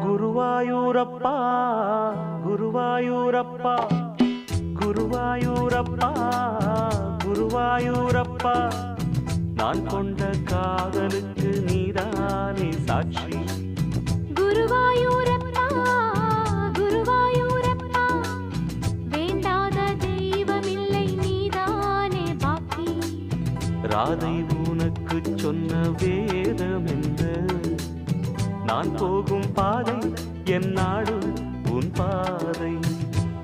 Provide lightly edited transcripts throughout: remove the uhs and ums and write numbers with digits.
குருவாயூரப்பா குருவாயூரப்பா குருவாயூரப்பா குருவாயூரப்பா நான் கொண்ட காதலுக்கு நீதானே சாட்சி. குருவாயூரப்பா குருவாயூரப்பா வேண்டாத தெய்வமில்லை நீதானே பாக்கி. ராதை உனக்கு சொன்ன வேதம் என்ன? நான் போகும் பாதை என் நாடு உன் பாதை.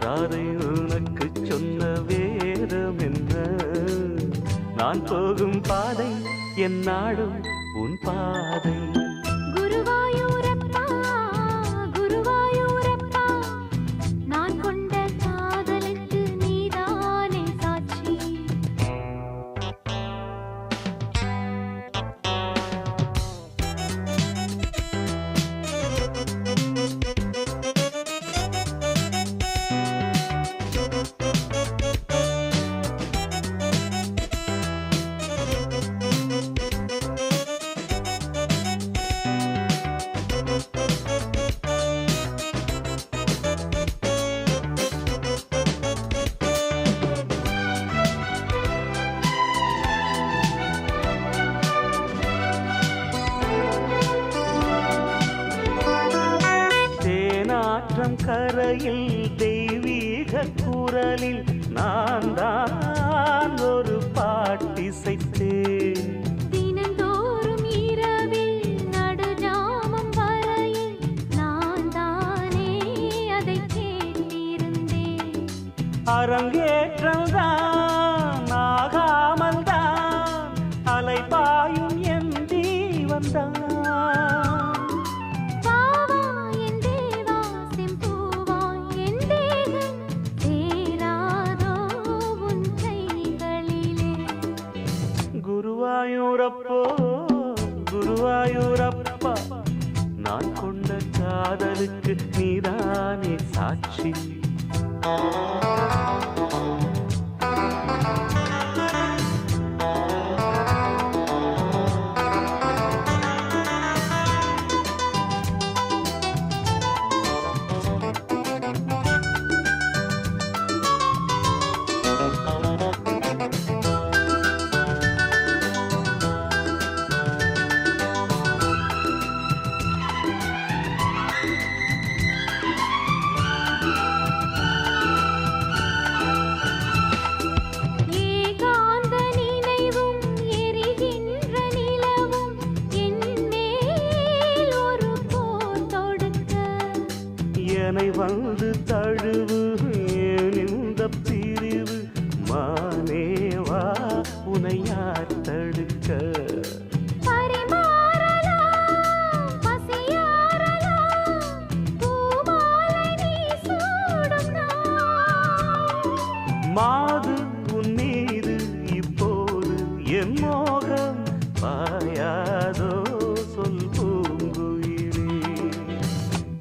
ராதை உனக்கு சொன்ன வேதம் என்ன? நான் போகும் பாதை என் நாடு உன் பாதை. குருவாயூரப்பா குருவாயூரப்பா நான் கொண்ட காதலுக்கு நீதானே சாட்சி. கரையில் தெய்வீக குரலில் நான் தான் ஒரு பாட்டிசைத்தேன். தினந்தோறும் இரவில் நடுஜாமம் வரையில் நான் தானே அதை கேட்டிருந்தேன். அரங்கேற்றம் தான் ஆகாமல் தான் அலைபாயும் என் ஜீவன் தான். குருவாயூரப்போ குருவாயூரப்பா நான் கொண்ட காதலுக்கு நீதானே சாட்சி. என்னை வந்து தழுவு இந்த பிரிவு மானேவா உனை யார் தடுக்க? மாது உன் மீது இப்போது என் மோகம் பாயாதோ சொல் பூங்குயிலே.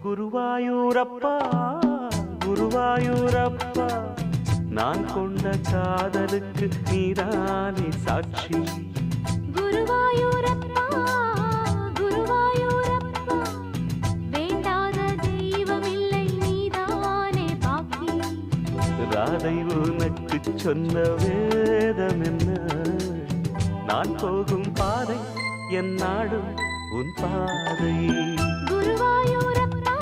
குருவாயூரப்பா குருவாயூரப்பா நான் கொண்ட காதலுக்கு நீதானே சாட்சி. குருவாயூரப்பா குருவாயூரப்பா வேண்டாத தெய்வமில்லை நீதானே பாக்கி. ராதை உனக்கு சொன்ன வேதம் என்ன? நான் போகும் பாதை என் நாடு உன் பாதை. குருவாயூரப்பா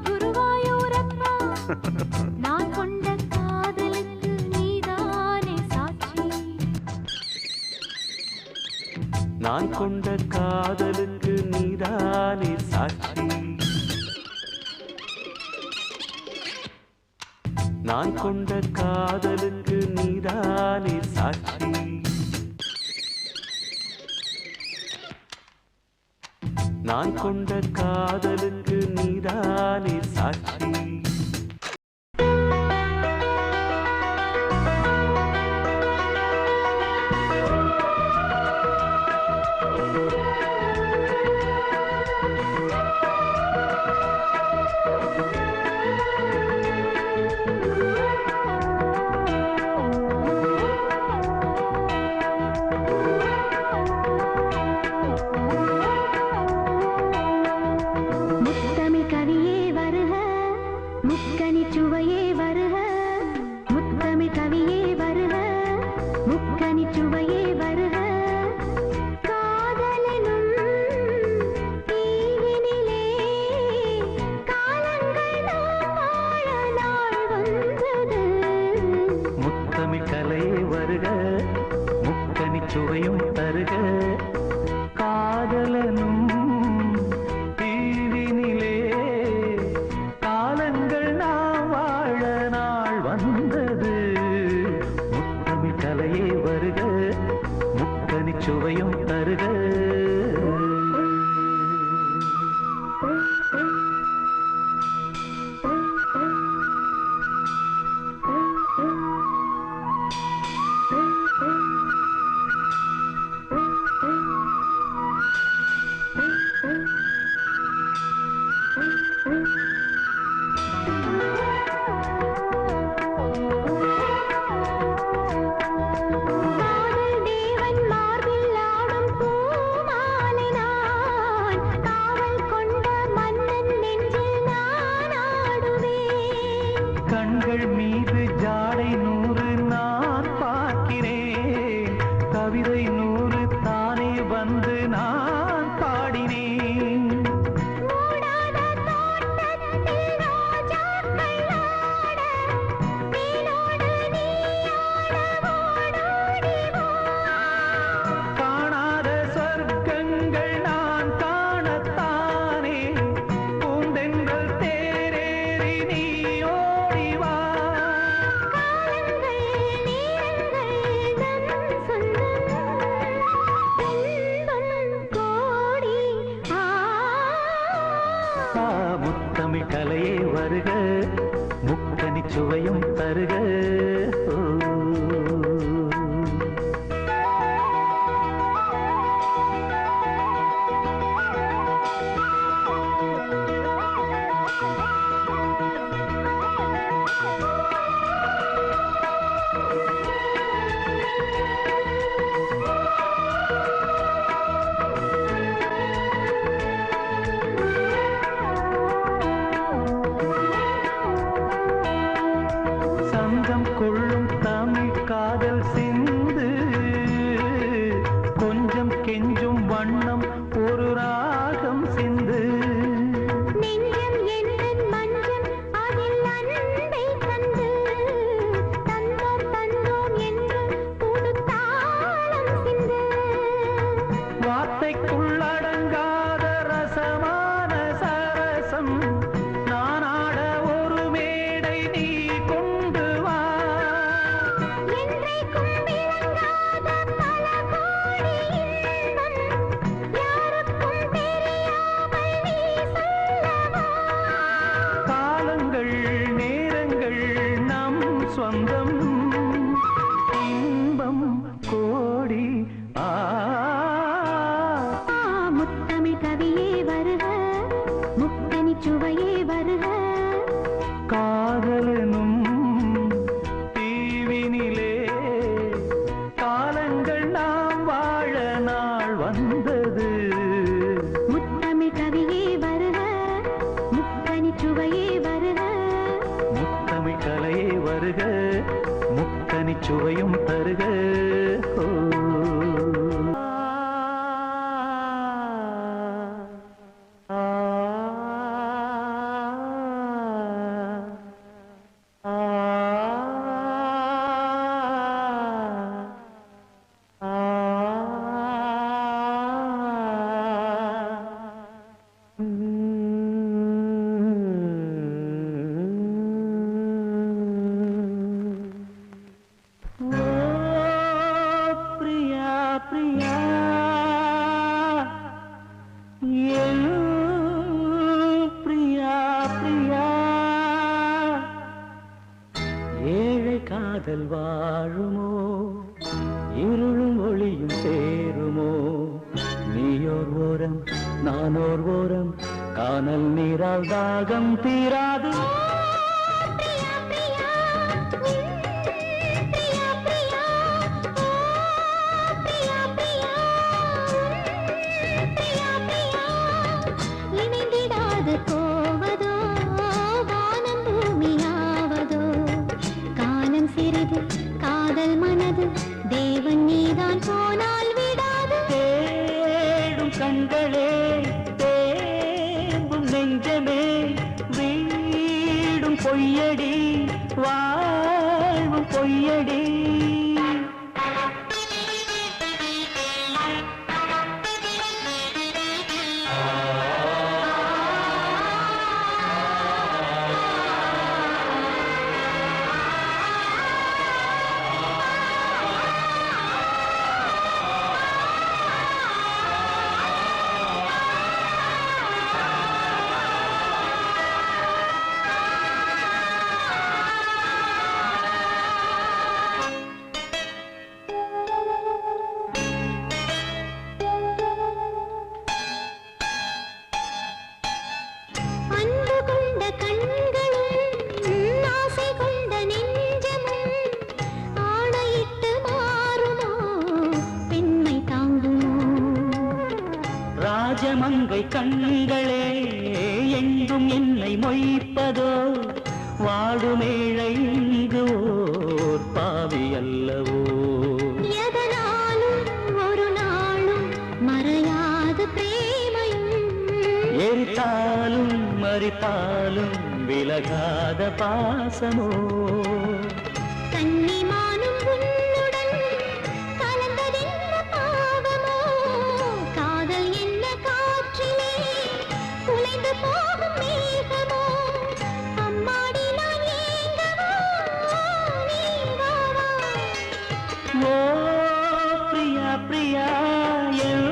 குருவாயூரப்பா நான் கொண்ட காதலுக்கு நீதானே சாட்சி. நான் கொண்ட காதலுக்கு நீதானே சாட்சி. நான் கொண்ட காதலுக்கு நீதானே சாட்சி. நான் கொண்ட காதலுக்கு நீதானே சாட்சி. கடல் ஓரம் கானல் நீரால் தாகம் தீராது. பிரியா பிரியா பிரியா பிரியா பிரியா பிரியா பிரியா பிரியா இணைந்திடாது போவதோ வானம் பூமியாவதோ காலம் சிறிது காதல் மனது தேவன் நீதான் போனால் விடாது. தேடும் கண்களே தேம்பும் நெஞ்சமே வீடும் பொய்யடி வாழ்வும் பொய்யடி. அன்பு கொண்ட கண்களும் ஆசை கொண்ட நெஞ்சமும் ஆணையிட்டு மாறுமோ பெண்மை தாங்குமோ. ராஜமங்கை கண்களே எங்கும் என்னை மொய்ப்பதோ வாடுமேழை இங்கு ஓர் பாவி அல்லவோ. எதனாலும் ஒரு நாளும் மறையாது பிரேமையும் எரித்தாலும் மறித்தாலும் விலகாத பாசமோ. கன்னிமானும் உன்னுடன் கலந்ததென்ன பாவமோ காதல் என்ன காற்றிலே குலைந்து போகும் மேகமோ. அம்மாடி நான் ஏங்கவோ நீ வா வா. ஓ பிரியா பிரியா என்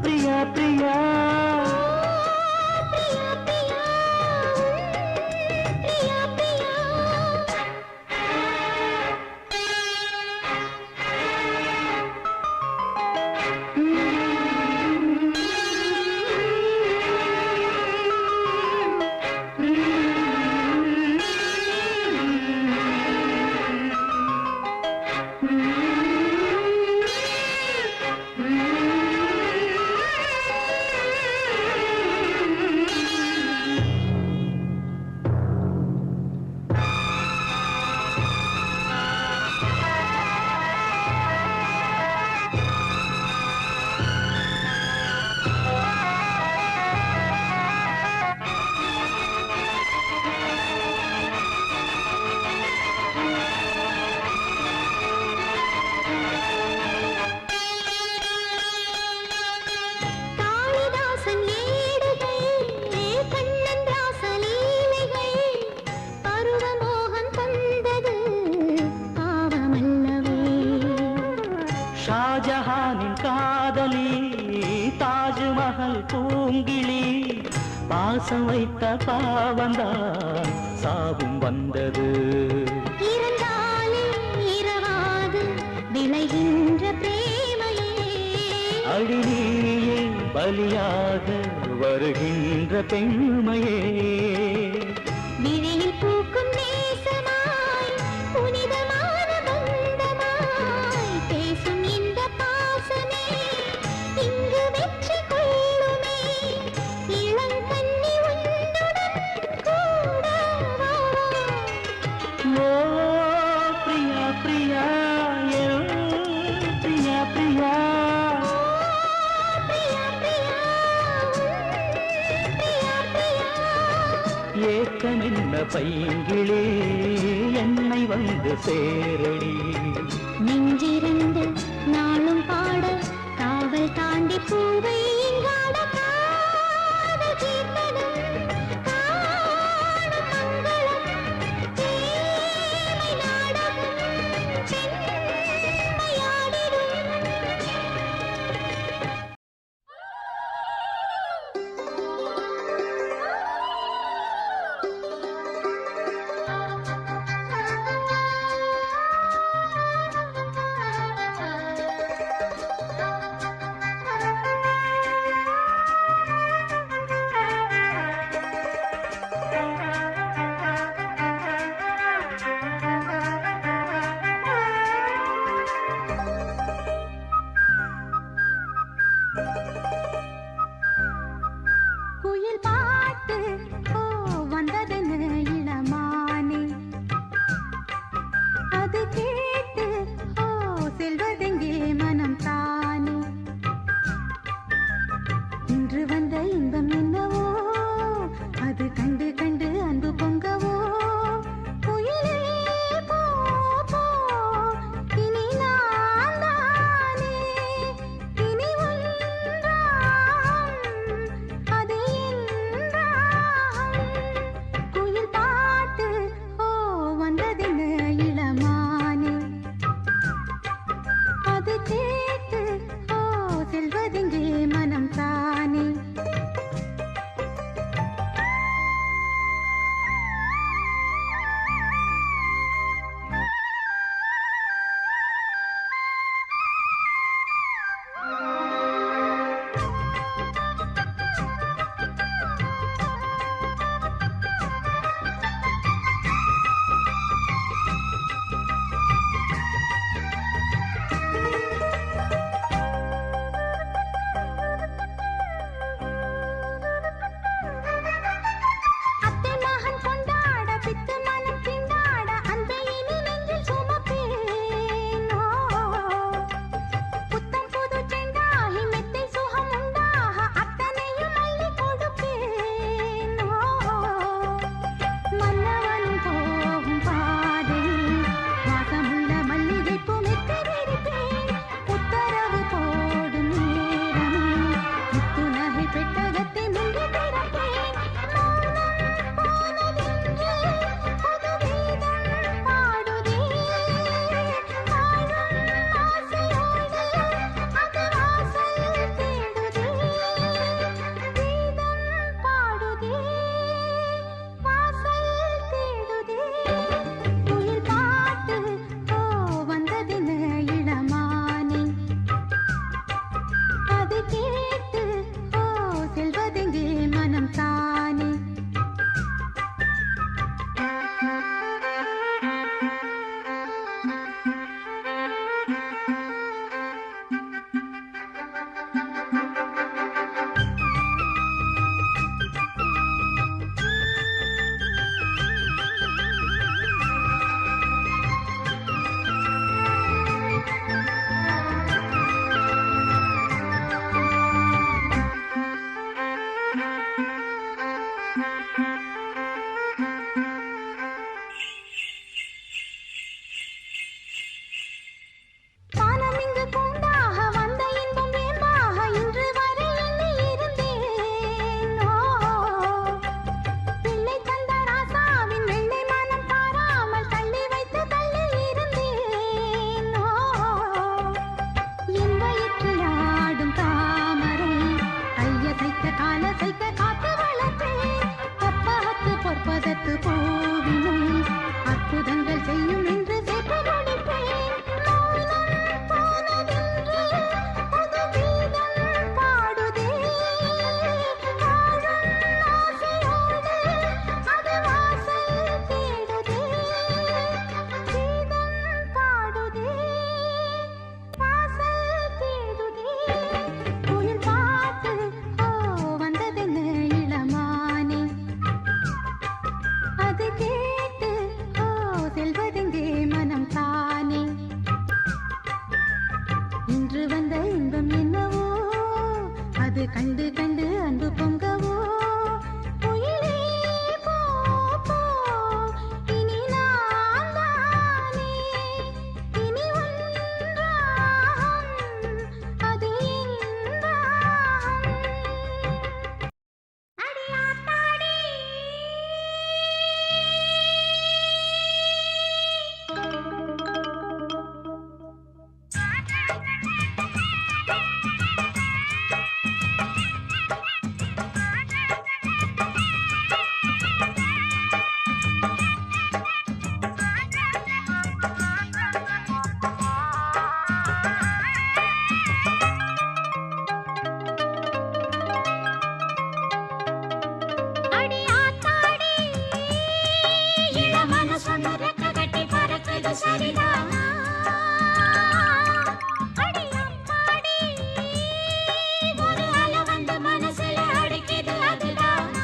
பிரியா பிரியா. பிரியா பிரியா பிரியா பிரியா. காளிதாசன் ஏடுகள் கண்ணன் ராசலீலைகள் பருவமோகன் தந்தது பாவமல்லவே. ஷாஜஹானின் காதலி தாஜ்மஹல் பூங்கிளி பாசம் வைத்த பாவந்தான் சாவும் வந்தது. இருந்தாலே இரவாது விளைகின்ற பிரேமையே அடிநீயே பலியாக வருகின்ற பெண்மையே. விழியில் பூக்கும் நேசமாய் புனிதமான பந்தமாய் பேசும் இந்த பாசமே இங்கு வெற்றி கொள்ளுமே. இளங்கன்னி உன்னுடன் கூட வா. ஓ பிரியா பிரியா என் பிரியா பிரியா. பிரியா பிரியா பிரியா பிரியா. ஏக்கமென்ன பைங்கிளே என்னை வந்து சேரடி. நெஞ்சிரண்டு நாளும் பாட காவல் தாண்டி பூவை இங்காட காதல் கீர்த்தனம் காணும் மங்களம் தேமை நாடகம் பெண்மையாடிடும். மனம் தானே. கண்டு கண்டு அன்பு பொங்கவோ உயிரே போ போ இனி நான் தானே இனி ஒன்றாகும் அது என்றாகும் அடியாத்தாடி சரிதானா அடி அம்மாடி ஒரு அல வந்து மனசுல அடிக்குது அதுதான்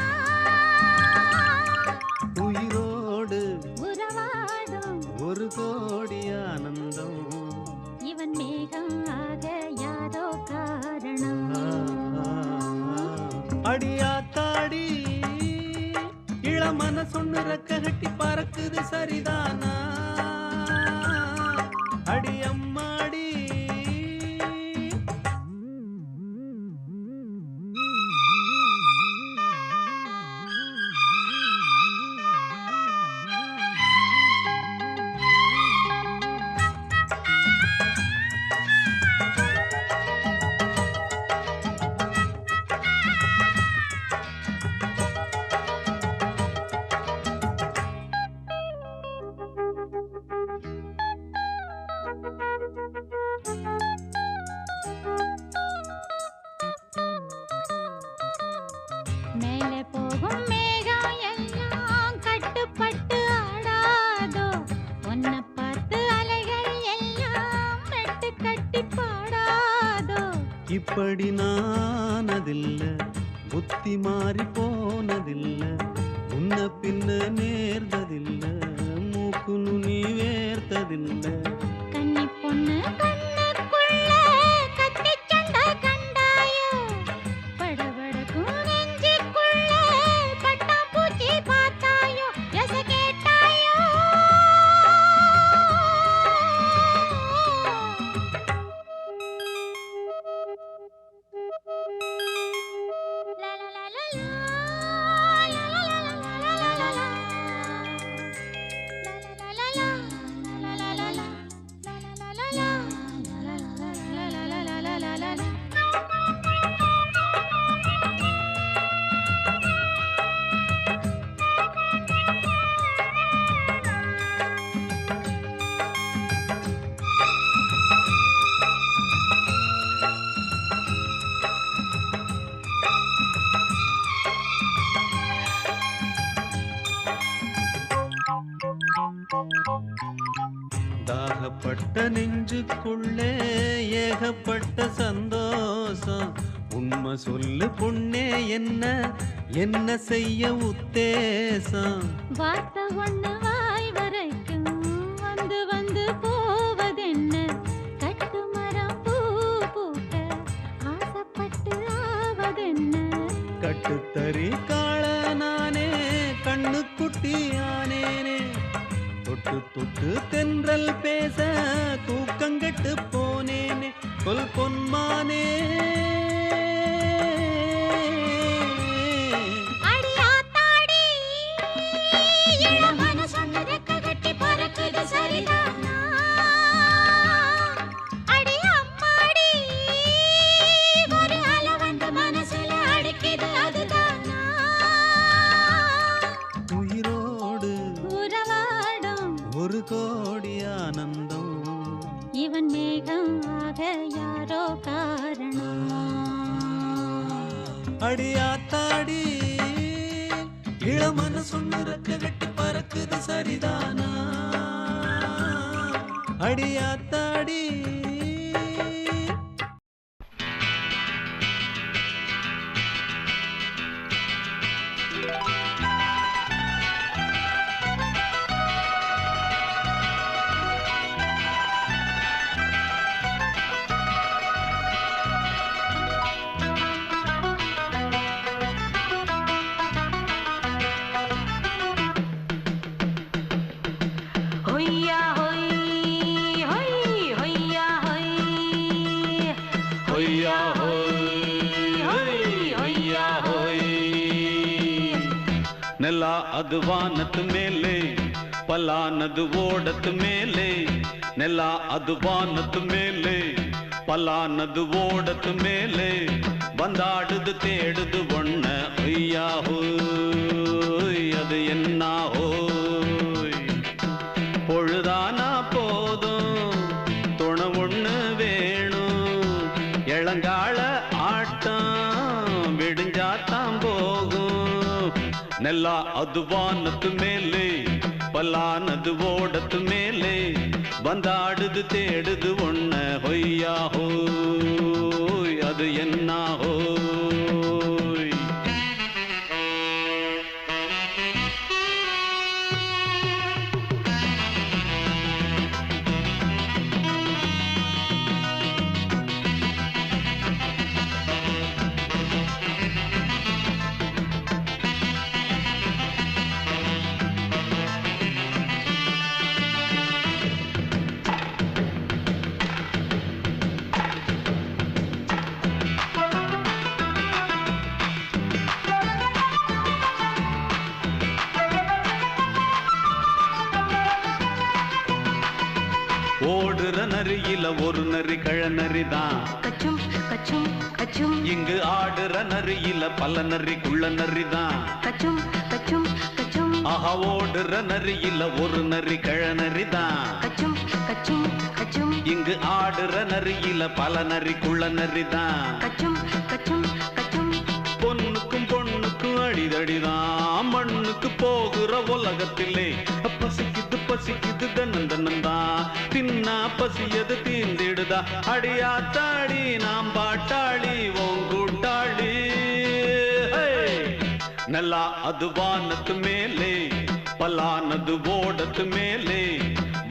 உயிரோடு உறவாடும் ஒரு கோடி ஆனந்தம் இவன் மேகம் ஆக யாரோ காரணம் அடியாத்தாடி இளமன சொன்னு ரெக்க கட்டி பறக்குது சரிதானா அடி அம்மாடி மேலே போகும் மேகம் எல்லாம் கட்டுப்பட்டு ஆடாதோ உன்னை பார்த்து அலைகள் எல்லாம் மெட்டு கட்டி பாடாதோ இப்படி நானதில்ல புத்தி மாறி போனதில்ல உன்ன பின்ன நேர்ந்ததில்ல மூக்கு நுனி வேர்த்ததில்ல கன்னி பொண்ணு கண்ணுக்குள்ள கத்தி சண்டை கண்டாயோ படபடக்கும் நெஞ்சுக்குள்ள பட்டாம்பூச்சி பார்த்தாயோ எச கேட்டாயோ la la la la la la la la la la la la la la la பட்ட நெஞ்சுக்குள்ளே ஏகப்பட்ட சந்தோஷம். உண்மை சொல்லு பொண்ணே, என்ன என்ன செய்ய உத்தேசம்? வார்த்தை ஒண்ணு வாய் வரைக்கும் வந்து வந்து போவதென்ன? கட்டு மரம் பூ பூக்க ஆசைப்பட்டு ஆவதென்ன? கட்டுத்தறி காள நானே, கண்ணுக்குட்டி ஆனேனே. தொட்டு தொட்டு தென்றல் பேச தூக்கங்கெட்டு போனேனே. கொல் பொன்மானே, அடியாத்தாடி இளமன சொன்னதக்க கட்டி பறக்குது சரிதானா? அடி அம்மாடி ஒரு அலை வந்து மனசுல அடிக்குது அதுதானா? உயிரோடு உறவாடும் ஒரு கோடி ஆனந்தம். இவன் மேகம் ஆக யாரோ காரணம். அடியாத்தாடி இளமன சொன்னதக்க கட்டி பறக்குது சரிதானா? அடியாத்தாடி ஹொய்யா ஹொய் ஹொய் ஹொய்யா ஹொய் ஹொய்யா ஹொய் ஹொய்யா ஹொய். ನೆಲ ಅದು ವಾನದ ಮೇಲೆ, ಪಲಾನದು ಓಡದ ಮೇಲೆ. ನೆಲ ಅದು ವಾನದ ಮೇಲೆ, ಪಲಾನದು ಓಡದ ಮೇಲೆ. ಬಂದಾಡುದು தேடுது ஒண்ண ஒய்யா ஹோய், அது என்ன ஹோய்? பொழுதானா போதும் துணை ஒண்ணு வேணும். இளங்கால ஆட்டம் விடிஞ்சாத்தான் போகும். நெல்லா அது வானத்து மேலே, பலானது ஓடத்து மேலே. வந்தாடுது தேடுது ஒண்ண ஹொய்யா ஹோய், அது என்ன ஹோய்? ஓடுற நரியில ஒரு நரி கழநரிதான். கச்சும் கச்சும் கச்சும் இங்கு ஆடுற நரியில பல நரி குள்ள நரிதான். கச்சும் கச்சும் கச்சும் ஆஹா, ஓடுற நரியில ஒரு நரி கழநரிதான். கச்சும் கச்சும் கச்சும் இங்கு ஆடுற நரியில பல நரி குள்ள நரிதான். கச்சும் கச்சும் கச்சும் பொண்ணுக்கும் பொண்ணுக்கும் அடிதடிதான். மண்ணுக்கு போகிற உலகத்திலே பசிக்குது பசிக்குது தன்னந்தனந்தான். தின்னா பசியது தீந்திடுதா. அடியாத்தாடி நாம் பாட்டாளி ஓங்கூட்டாளி. நல்லா அது வானத்து மேலே, பலானது ஓடத்து மேலே.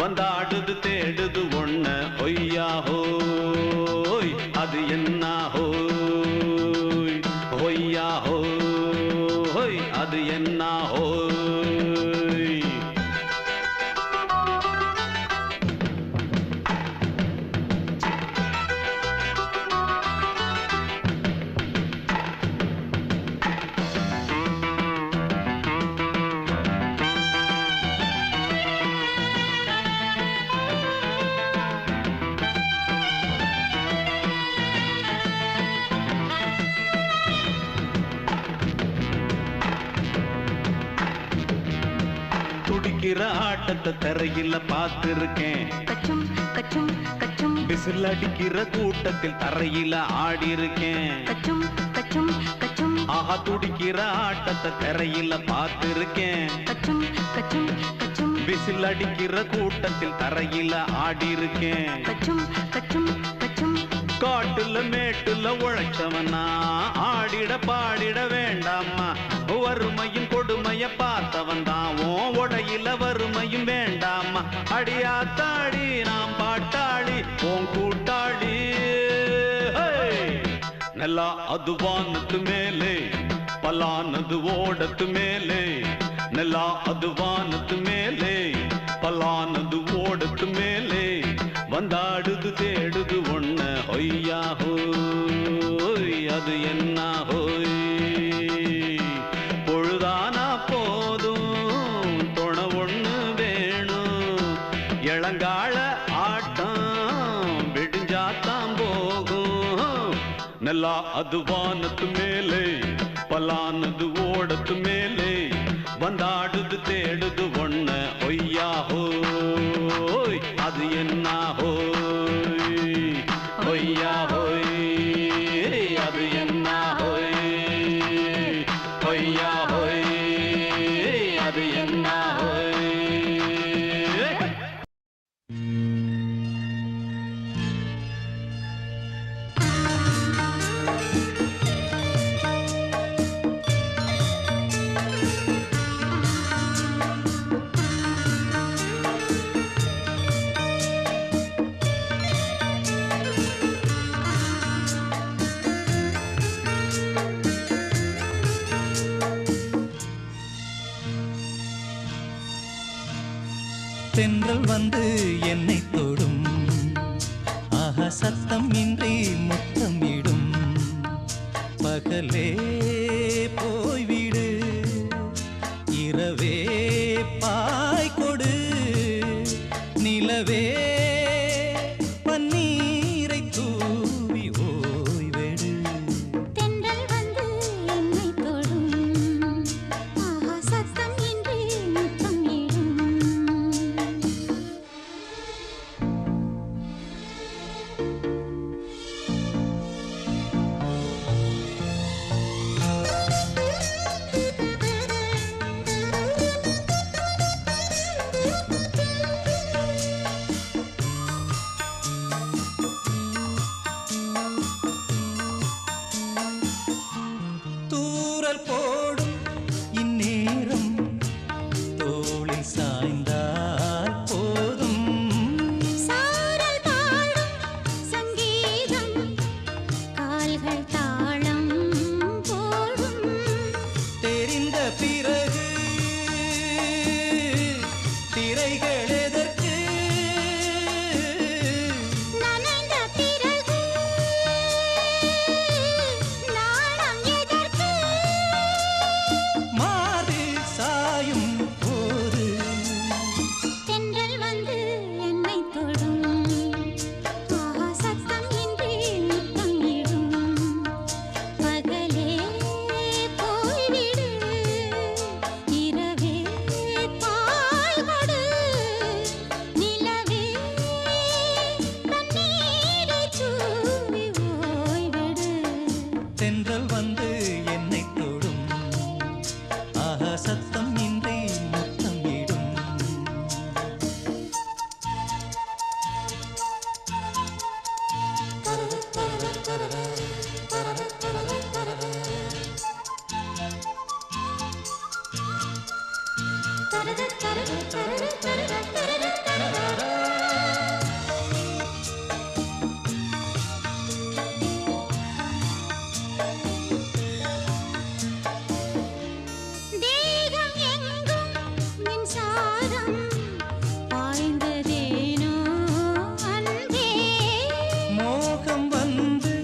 வந்தாடுது தேடுது ஒண்ண ஒய்யா ஹோய், அது என்ன ஹோய்? ஒய்யா ஹோய், அது என்ன ஹோய்? துடிக்கிற ஆட்டத்தை தரையில பார்த்திருக்கேன். கச்சும் கச்சும் கச்சும் விசில் அடிக்கிற கூட்டத்தில் தரையில ஆடி இருக்கேன். கச்சும் கச்சும் கச்சும் ஆஹா, துடிக்கிற ஆட்டத்தை தரையில பார்த்திருக்கேன். கச்சும் கச்சும் கச்சும் விசில் அடிக்கிற கூட்டத்தில் தரையில ஆடி இருக்கேன். கச்சும் கச்சும் கச்சும் காட்டுல மேட்டுல உழைச்சவனா ஆடிட பாடிட வேண்டாமா. வறுமையும் கொடுமைய பார்த்தவன் தான் உடையில வறுமையும் வேண்டாமா. அடியாத்தாடி நாம் பாட்டாளி உன் கூட்டாளி. நல்லா அது வானத்து மேலே பலானது ஓடத்து மேலே. நல்லா அது வானத்து மேலே பலானது ஓடத்து மேலே. வந்தாடுது தேடுது ஒண்ண ஒய்யா ஹோய் அது என்ன ஹோய். பொழுதானா போதும் துணை ஒண்ணு வேணும். இளங்கால ஆட்டம் விடிஞ்சாத்தான் போகும். நல்லா அது வானத்து மேலே பலானது ஓடத்து மேலே. வந்தாடுது தேடுது ஒண்ண ஒய்யா ஹோய் அது என்ன ஹோய். ஒய்யா ஹோய் அது என்ன ஹோய். ஒய்யா ஹோய் அது என்ன ஹோய். தென்றல் வந்து என்னை தொடும். ஆஹா சத்தம் இன்றி முத்தமிடும். பகலே போய்விடு இரவே பாய் கொடு. நிலவே பன்னீரை தூவி ஓய்வெடு. தென்றல் வந்து என்னை தொடும். ஆஹா சத்தம் இன்றி முத்தமிடும். தூறல் போடும் இந்நேரம் தோளில் சாய்ந்தால் போதும். சாரல் பாடும் சங்கீதம் கால்கள் தாளம் போடும். தெரிந்த பிறகு திரைகள் எதற்கு? நனைந்த பிறகு நாணம் எதற்கு? மார்பில் சாயும் போது தென்றல் வந்து என்னை தொடும். ஆஹா சத்தம் இன்றி முத்தமிடும். பகலே போய்விடு இரவே பாய் கொடு. நிலவே தண்ணீரை தூவி ஓய்வெடு. தென்றல் வந்து என்னை தொடும். ஆஹா சத்தம் இன்றி முத்தமிடும். தரது தரது தரது தரது தரது தரது. தேகம் எங்கும் மின்சாரம் பாய்ந்ததேனோ அன்பே. மோகம் வந்து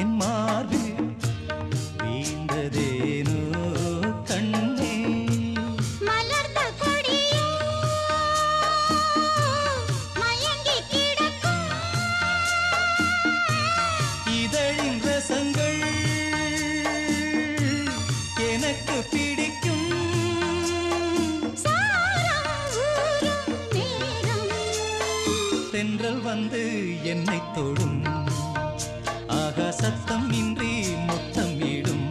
என் மார்பில் வீழ்ந்ததேனோ கண்ணே. மலர்ந்த கொடியோ மயங்கி கிடக்கும். இதழின் ரசங்கள் எனக்கு பிடிக்கும். சாரம் ஊறும் நேரம். தென்றல் வந்து என்னை தொடும். ஆகா சத்தம் இன்றி முத்தமிடும்.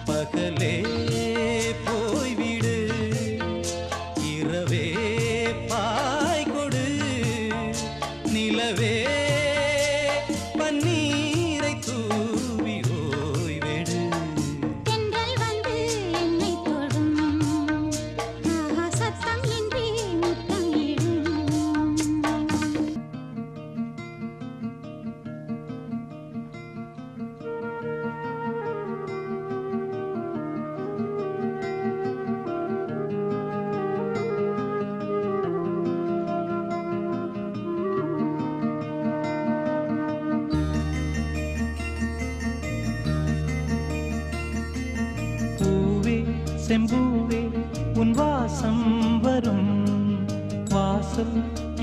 பகலே போய்விடு இரவே செம்பூவே உன் வாசம் வரும் வாசல்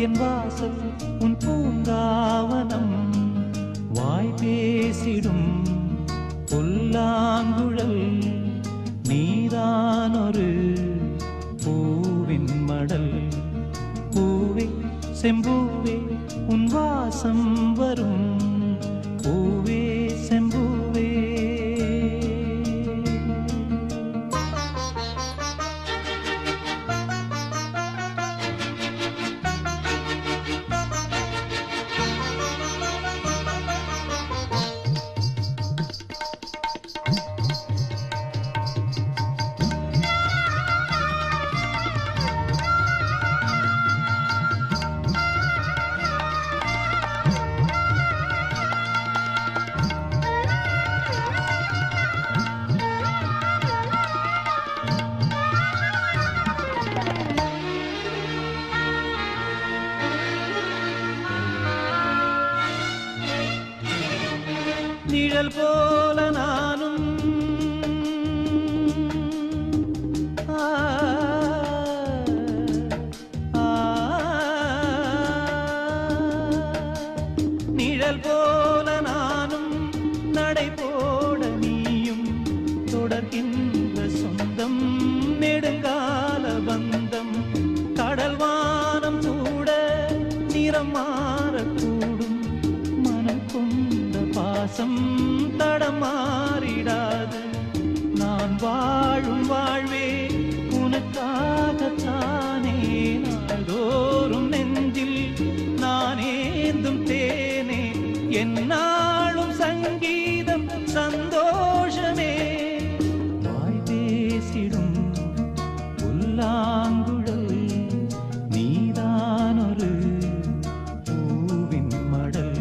என் வாசல் உன் பூங்காவனம் வாய் பேசிடும் புல்லாங்குழல் நீதான் ஒரு பூவின் மடல் பூவே செம்பூவே உன் வாசம் வரும் பூவே செம்பூவே நிழல் போல நானும் நிழல் போல நானும் நடை போட நீயும் தொடர்கின்ற சொந்தம் நெடுங்கால பந்தம் கடல் வானம் கூட நிறம் மாறக்கூடும் மனம் கொண்ட பாசம் தடமாறிடாது நான் வாழும் வாழ்வே உனக்காகத்தானே நாள்தோறும் நெஞ்சில் நான் ஏந்தும் தேனே என்னாலும் சங்கீதம் சந்தோஷமே வாய் பேசிடும் புல்லாங்குழல் நீதான் ஒரு பூவின் மடல்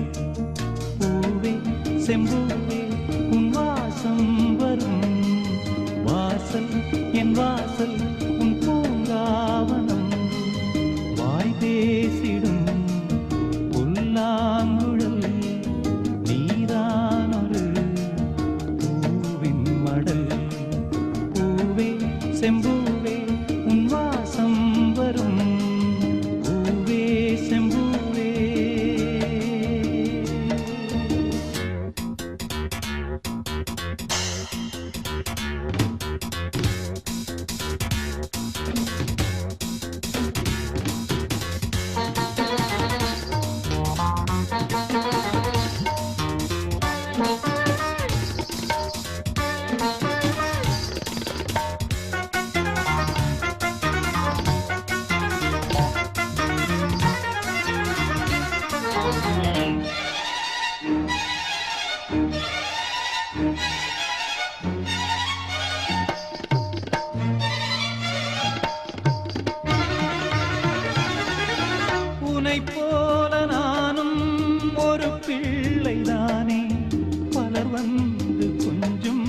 பூவே செம்பூவே உன் வாசம் வரும் வாசல் என் வாசல் உன் பூங்காவனம் வாய் பேசிடும் புல்லாங்குழல் நீதான் ஒரு பூவின் மடல் பூவே செம்பூவே உன் வாசம் வரும் பூவே செம்பூவே உன்னைப் போல நானும் ஒரு பிள்ளைதானே பலர் வந்து கொஞ்சம்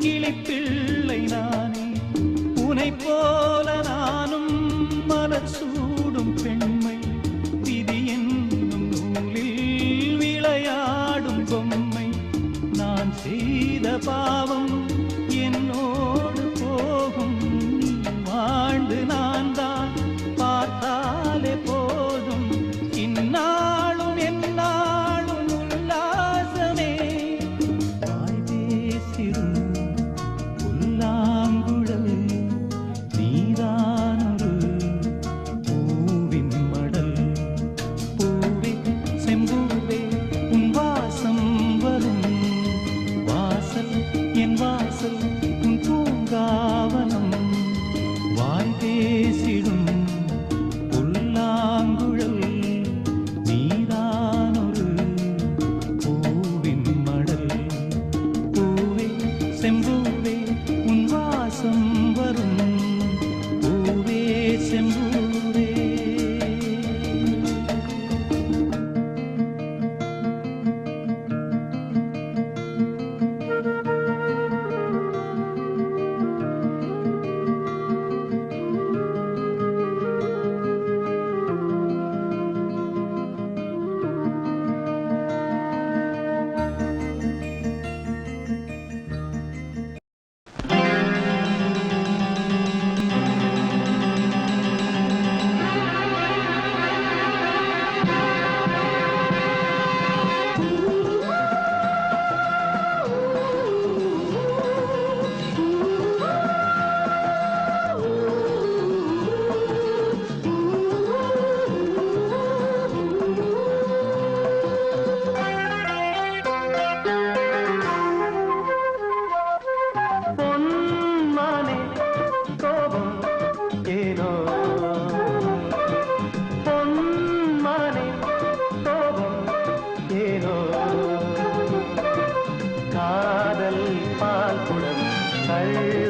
கிளிப்பிள்ளை நானே உன்னைப் போல நானும் மலர் சூடும் பெண்மை விதி என்னும் நூலில் விளையாடும் பொம்மை நான் செய்த பாவம் என்னோடு போகும் நீ வாழ்ந்து நான் தான் பார்த்தாலே போதும் இந்நாளும் எந்நாளும் உல்லாசமே வாய் பேசிடும் புல்லாங்குழல் நீதான் ஒரு பூவின் மடல் பூவே செம்பூவே உன் வாசம் வரும் வாசல் என்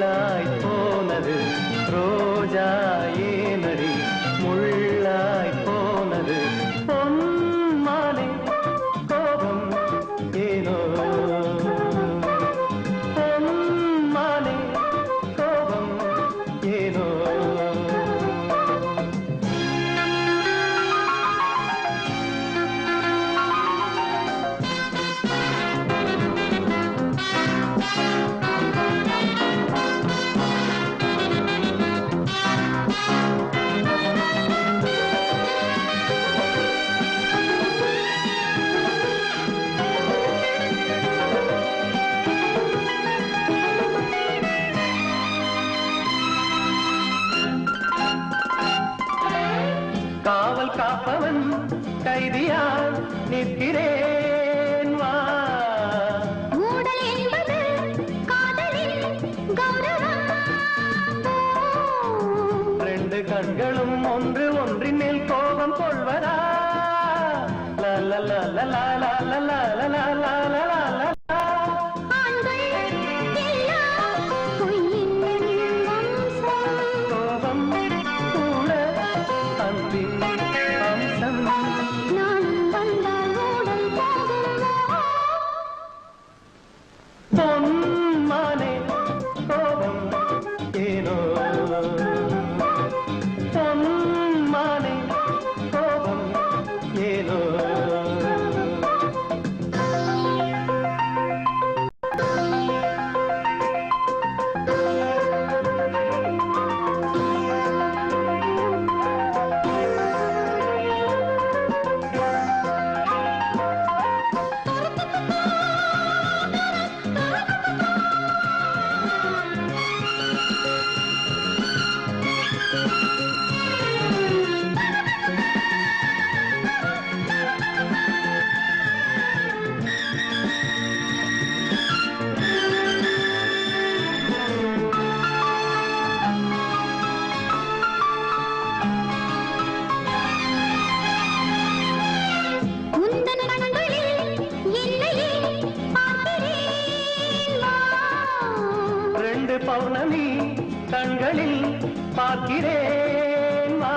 முள்ளாய் போனது ரோஜா ஏனடி முள்ளாய் போனது பொன்மானே கோபம் ஏனோ பொன்மானே கோபம் ஏனோ காவல் காப்பவன் கைதியால் நிற்கிறேன் வா மூடல் என்பது காதலின் கௌரவம். ரெண்டு கண்களும் ஒன்று ஒன்றின் மேல் கோபம் கொள்வதா ஆண்கள் எல்லாம் பொய்யின் வம்சம். கோபம் கூட அன்பின் அம்சம் நான் வந்தால் ஊடல் போகுமோ? பொன்மானே கோபம் ஏனோ பொன்மானே கோபம் ஏனோ உந்தன் கண்களில் என்னையே பார்க்கிறேன் வா. ரெண்டு பௌர்ணமி கண்களில் பார்க்கிறேன் வா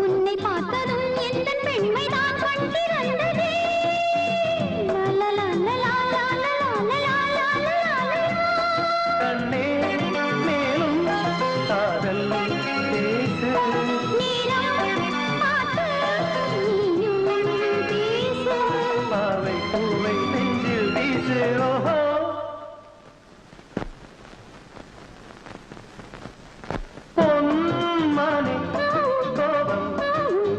உன்னை பார்த்ததும் எந்தன் பெண்மைதான் கண் திறந்ததே. கண்ணே மேலும் காதல் பேசு பாவை பூவை நெஞ்சில் வீசு ஓஹோ பொன்மானே கோபம்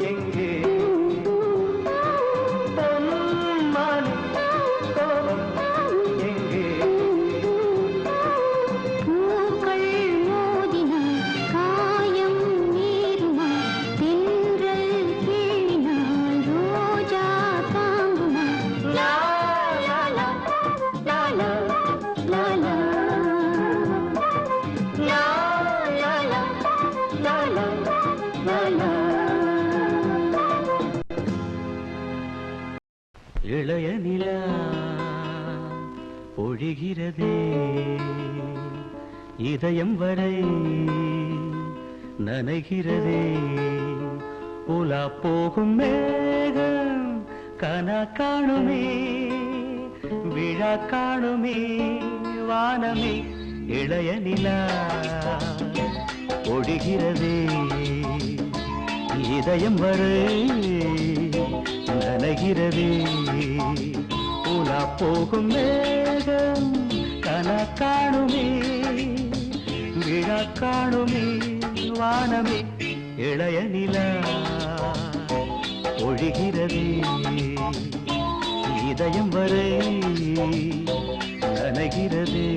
எங்கே பொன்மானே கோபம் எங்கே பூக்கள் மோதினால் காயம் நேருமா? தென்றல் கேளினால் ரோஜா தாங்குமா? லா லா லா லா லா லா லா லா லா லா லா லா இளைய நிலா பொழிகிறதே இதயம் வரை நனைகிறதே உலா போகும் மேகம் கனா காணுமே விழா காணுமே வானமே இளைய நிலா பொழிகிறதே இதயம் வரை நனைகிறதே உலா போகும் மேகம் கனா காணுமே விழா காணுமே வானமே இளைய நிலா ஒழிகிறதே இதயம் வரை நனைகிறதே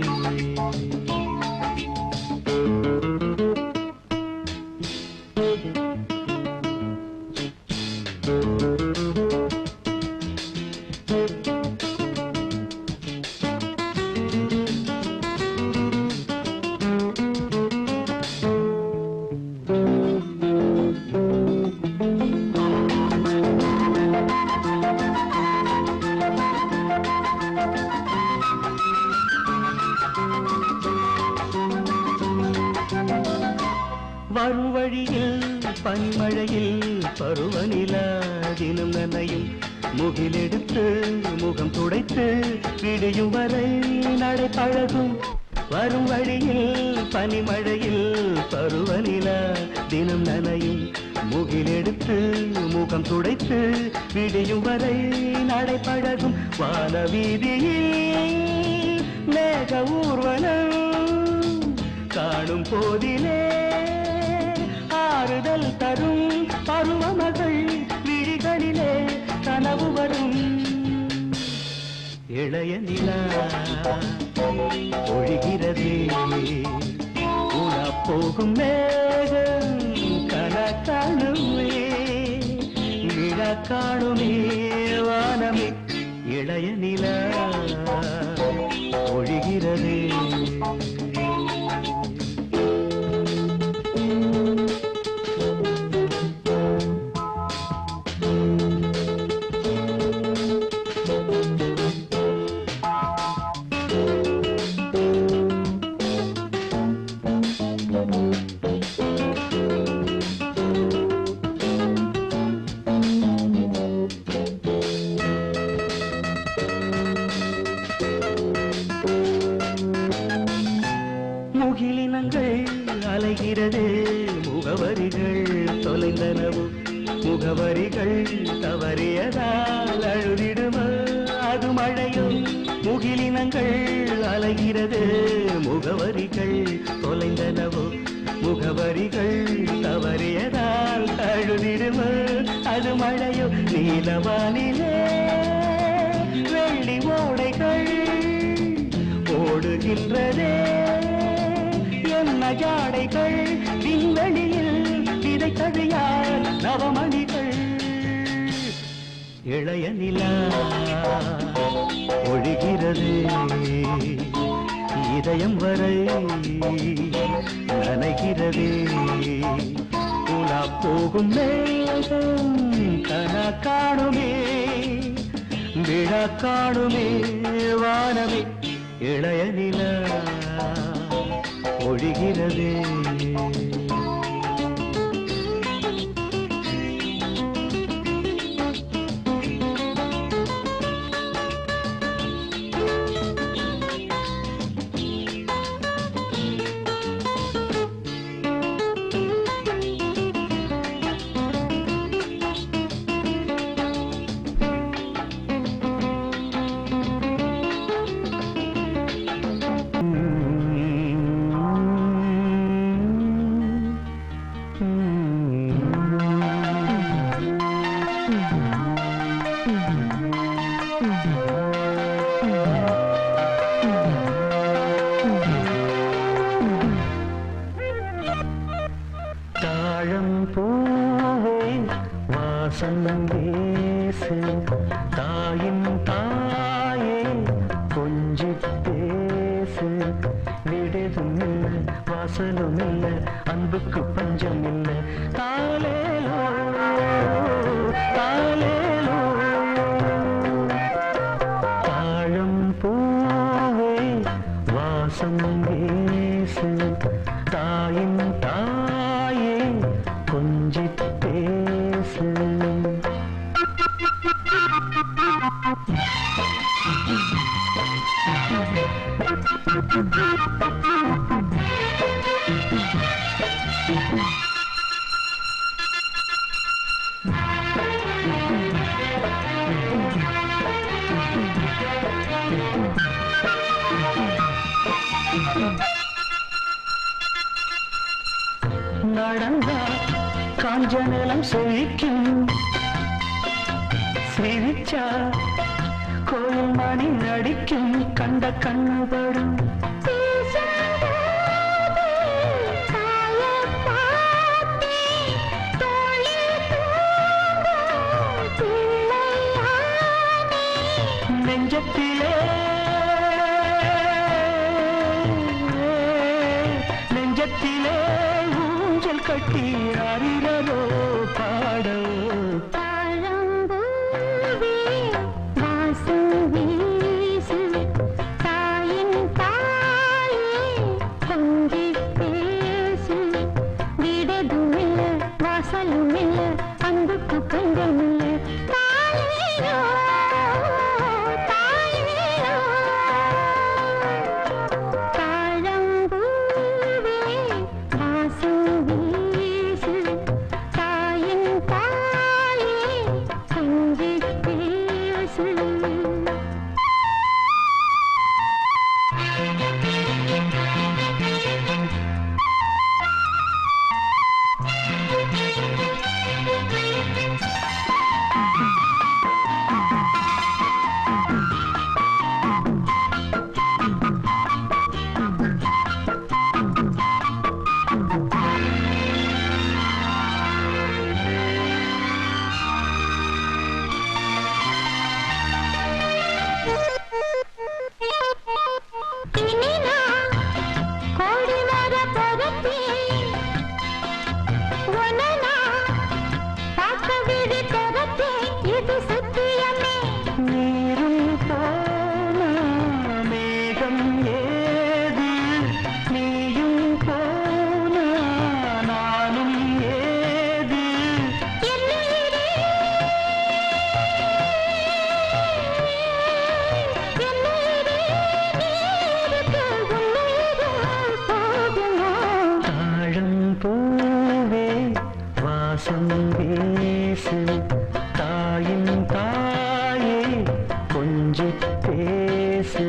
வரும் வழியில் பனிமழையில் பருவநிலா தினம் நனையும் முகிலெடுத்து முகம் துடைத்து விடியும் வரை நடை பழகும் வரும் வழியில் பனிமழையில் பருவநிலா தினம் நனையும் முகிலெடுத்து முகம் துடைத்து விடியும் வரை நடை பழகும் வான வீதியில் மேக ஊர்வலம் காணும் போதிலே ஆறுதல் தரும் பருவமகள் விழிகளிலே கனவு வரும் இளைய நிலா ஒழிகிறதே உலா போகும் மேகம் கனக்காணுமே விழா காணுமே வானமே இளைய நிலா ஒழிகிறதே முகிலினங்கள் அலைகிறது முகவரிகள் தொலைந்தனவு முகவரிகள் தவறியதால் அழுதிடுமோ அது மழையோ முகிலினங்கள் அலைகிறது முகவரிகள் தொலைந்தனவு முகவரிகள் தவறியதால் அழுதிடுமோ அது மழையோ நீலவானிலே வெள்ளி ஓடைகள் ஓடுகின்றதே என்ன ஜாடைகள் விண்வெளியில் விதை கழியால் நவமணிகள் இளைய நிலா ஒழிகிறது இதயம் வரை நனைகிறதே உலா போகும் மேகம் கனா காணுமே விழா காணுமே வானமே இளைய நிலா ஒழிகிறதே தாழம் பூவே வாசம் பேசு தாயின் தாயே கொஞ்சி பேசு விடுதும் இல்லை வாசலும் இல்லை அன்புக்கு பஞ்சம் இல்லை தாலேலோ தாலேலோ தாழம் பூவே வாசம் பேசு தாயின் தாயே கொஞ்சி பேசு நடந்தா காஞ்ச நிலம் செழிக்கும் சிரிச்சா கோயில் மணி நடிக்கும் கண்ட கண்ணுபடும் நெஞ்சத்திலே நெஞ்சத்திலே ஊஞ்சல் கட்டி அறிவரோ பாடோ விடை வாசலும் இல்ல அன்புக்கு பஞ்சம் இல்ல தாயோ தாயோ தாழம்பூவே வாசம் வீசு தாயின் தாயே கொஞ்சி பேசு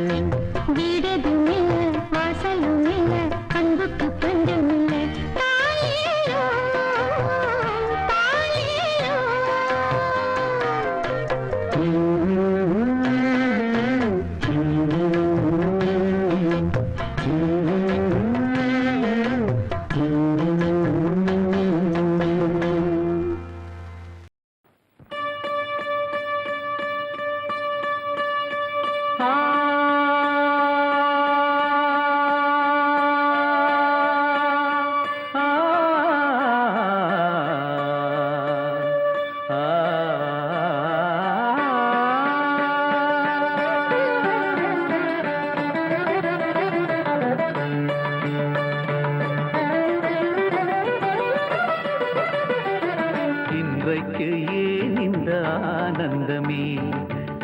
இன்றைக்கு ஏன் இந்த ஆனந்தமே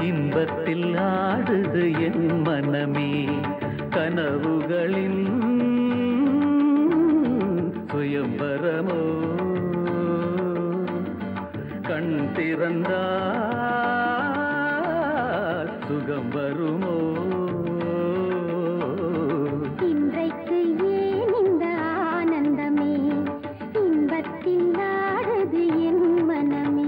இன்பத்தில் ஆடுது என் மனமே கனவுகளின் சுயம்பரமோ கண் திறந்தால் சுகம் வருமோ இன்றைக்கு ஏன் இந்த ஆனந்தமே இன்பத்தில் ஆடுது என் மனமே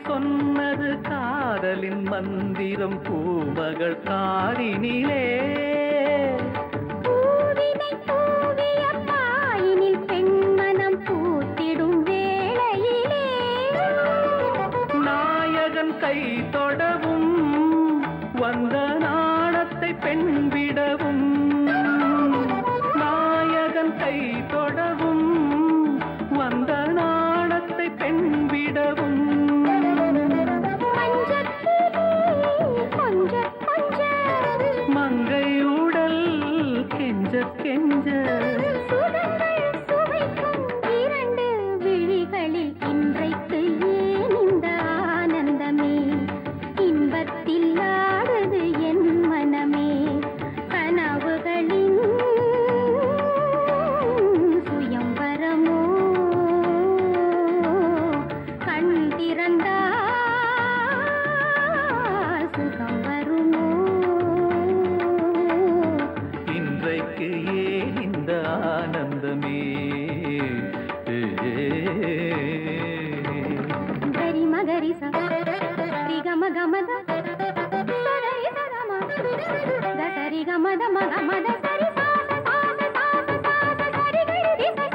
சொன்னது காதலின் மந்திரம் பூமகள் காரினிலே பூவினை பூவிய பாயினில் பெண்மனம் பூத்திடும் வேளையிலே நாயகன் கை தொடவும் வந்த நாணத்தை பெண் விடவும் நாயகன் கை தொடவும் வந்த நாணத்தை பெண் விடவும் மங்கை உடல் கெஞ்ச கெஞ்ச சுவைக்கும் இரண்டு விழிகளில் இன்றைக்கு ஏன் இந்த ஆனந்தமே இன்பத்தில் ஆடுது என் மனமே கனவுகளின் சுயம்பரமோ கண் திறந்தால் சுகம் வருமோ இன்றைக்கு ஏன் இந்த ஆனந்தமே ಗರಿ ಮಗರಿ ಸರಿ ಗಮ ಗಮದ ಸರಿ ಸರಮ ದ ಸರಿ ಗಮದ ಮಗ ಮದ ಸರಿ ಸಾ ಸಾ ಸಾ ಸರಿ ಗರಿ ರಿ ಸಾ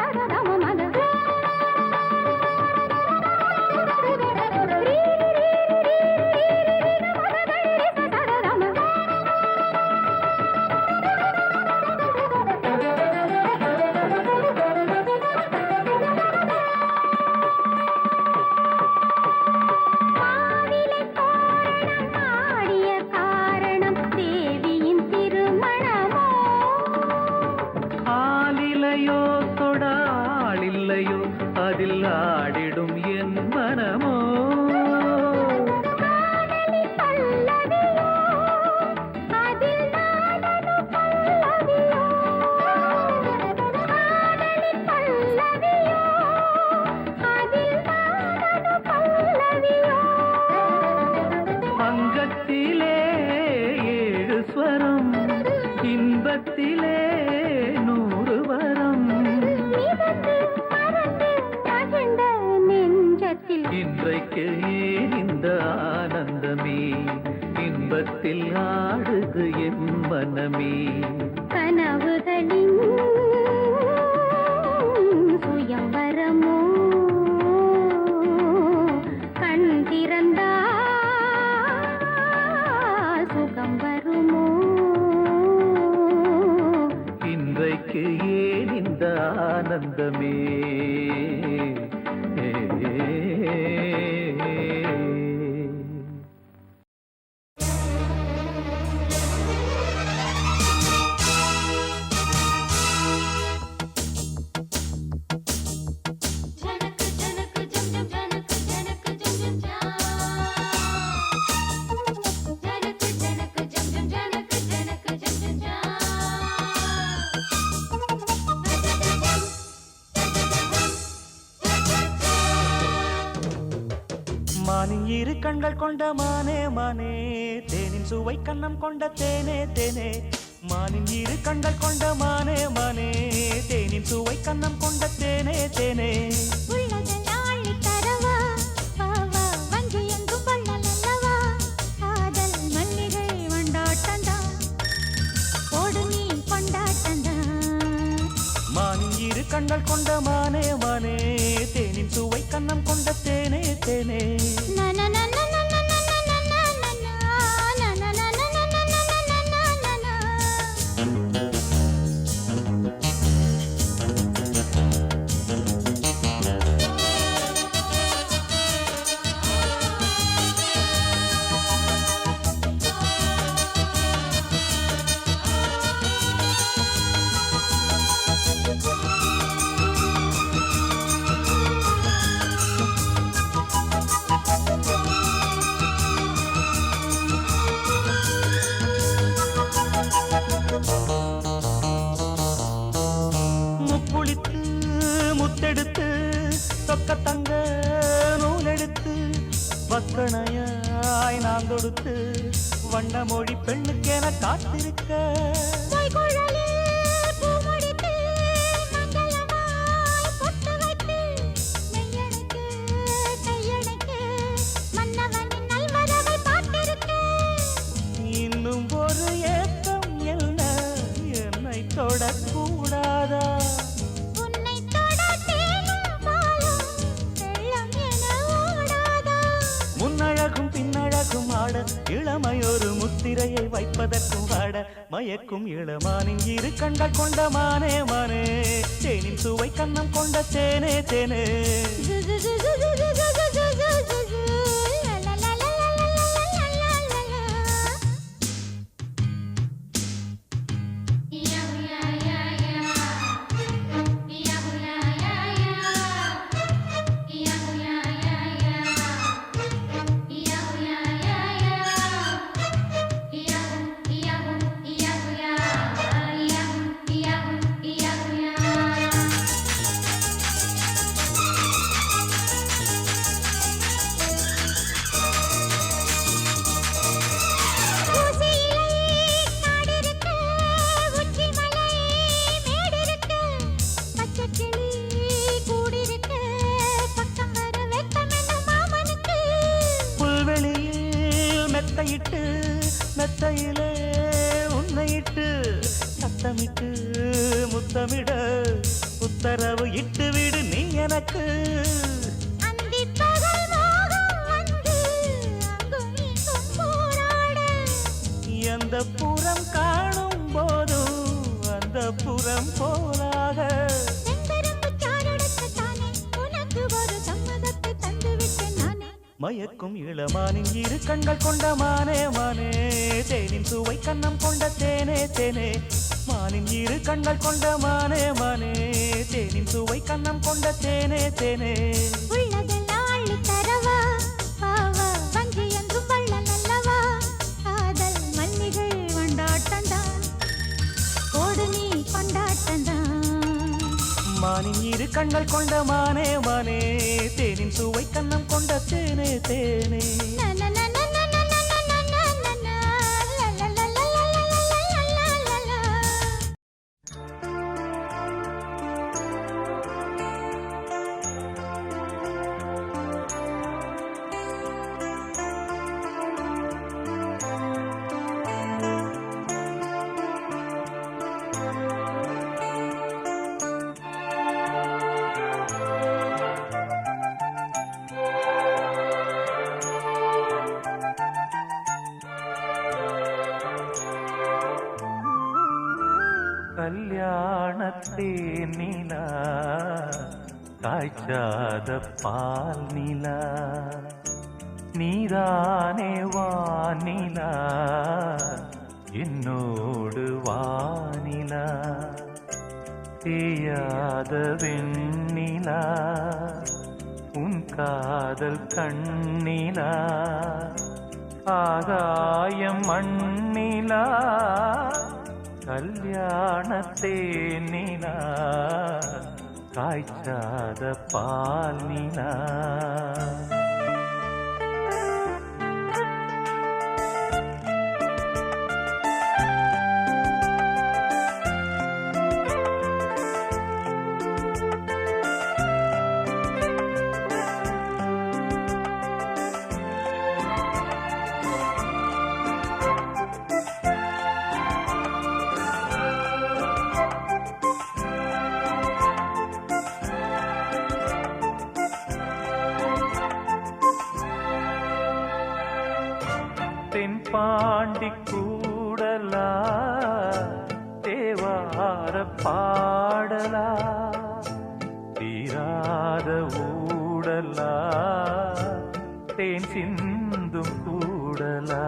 இன்பத்திலே 100 வரம் மிதந்து பறந்து மகிழ்ந்த நெஞ்சத்தில் இன்றைக்கு ஏன் இந்த ஆனந்தமே இன்பத்தில் ஆடுது என் மனமே கனவுகளின் சுயம்பரமோ கண் திறந்தால் சுகம் வருமோ இன்றைக்கு ஏன் இந்த ஆனந்தமே மானின் இரு கண்கள் கொண்ட மானே மானே தேனின் சுவை கண்ணம் கொண்ட தேனே தேனே மானின் இரு கண்கள் கொண்ட மானே மானே தேனின் சுவை கண்ணம் கொண்ட தேனே தேனே மானின் இரு கண்கள் கொண்ட மானே மானே தேனின் சுவை கண்ணம் கொண்ட தேனே தேனே முப்புளித்து முத்தெடுத்து தொக்க தங்க நூலெடுத்து வக்கணையாய் நான் தொடுத்து வண்ண மொழி பெண்ணுக்கென காத்திருக்க இன்னும் ஒரு ஏக்கம் என்ன என்னை தொடக்கூடாதா முன்னழகும் பின்னழகும் ஆட இளமையொரு முத்திரையை வைப்பதற்கும் ஆட மயக்கும் இளமானின் இரு கண்கள் கொண்ட மானே மானே தேனின் சுவை கண்ணம் கொண்ட தேனே தேனே மெத்தையிட்டு மெத்தையிலே உன்னையிட்டு சத்தமிட்டு முத்தமிட உத்தரவு இட்டு விடு நீ எனக்கு எந்த புறம் காணும் போதும் அந்த புறம் போலாக மயக்கும் இளமானின் இரு கண்கள் கொண்ட மானே மானே தேனின் சுவை கண்ணம் கொண்ட தேனே தேனே மானின் இரு கண்கள் கொண்ட மானே மானே தேனின் சுவை கண்ணம் கொண்ட தேனே தேனே மானின் இரு கண்கள் கொண்ட மானே மானே தேனின் சுவை கண்ணம் கொண்ட தேனே தேனே கல்யாணத்தேன் நிலா காய்ச்சாத பால் நிலா நீதானே வானிலா என்னோடு வானிலா தேயாத வெண்ணிலா உன் காதல் கண்ணிலா ஆகாயம் மண்ணிலா கல்யாணத்தேன் நிலா காய்ச்சாத பால் நிலா தென்பாண்டி கூடலா தேவார பாடலா தீராத ஊடலா தேன் சிந்தும் கூடலா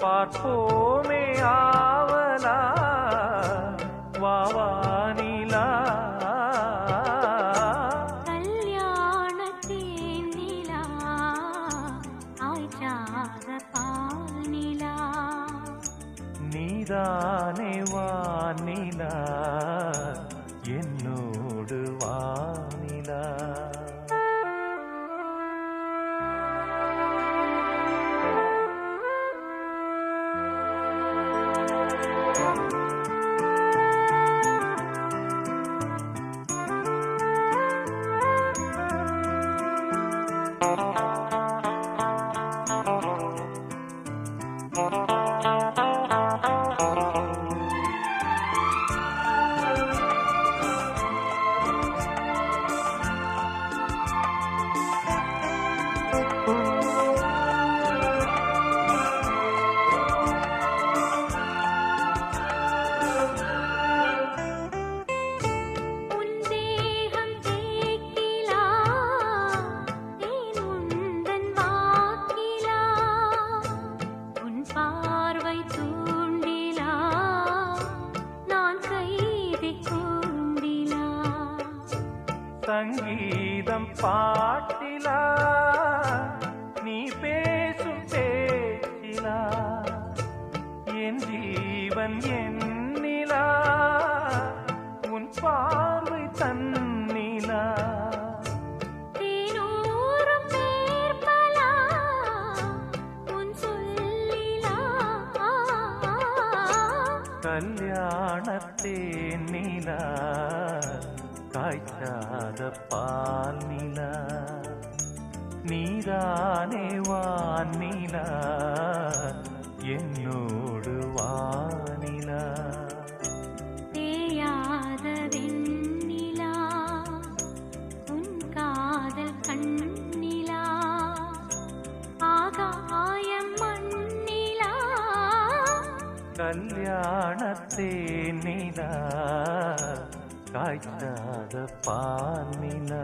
பார்ப்போமே ஆவலா வாவானிலா கல்யாணத்தேன் நிலா ஆய்ச்சாத பால் நிலா நீதானே வானிலா என்னோடு வானிலா சங்கீதம் பாட்டிலா நீ பேசும் பேச்சிலா என் ஜீவன் என்னிலா உன் பார்வை தன்னிலா கல்யாணத்தேன் நிலா காய்ச்சாத பால் நிலா நீதானே வானிலா என்னோடு வானிலா தேயாத வெண்ணிலா உன் காதல் கண்ணிலா ஆகாயம் மண்ணிலா கல்யாணத்தேன் நிலா காய்ச்சாத பால் நிலா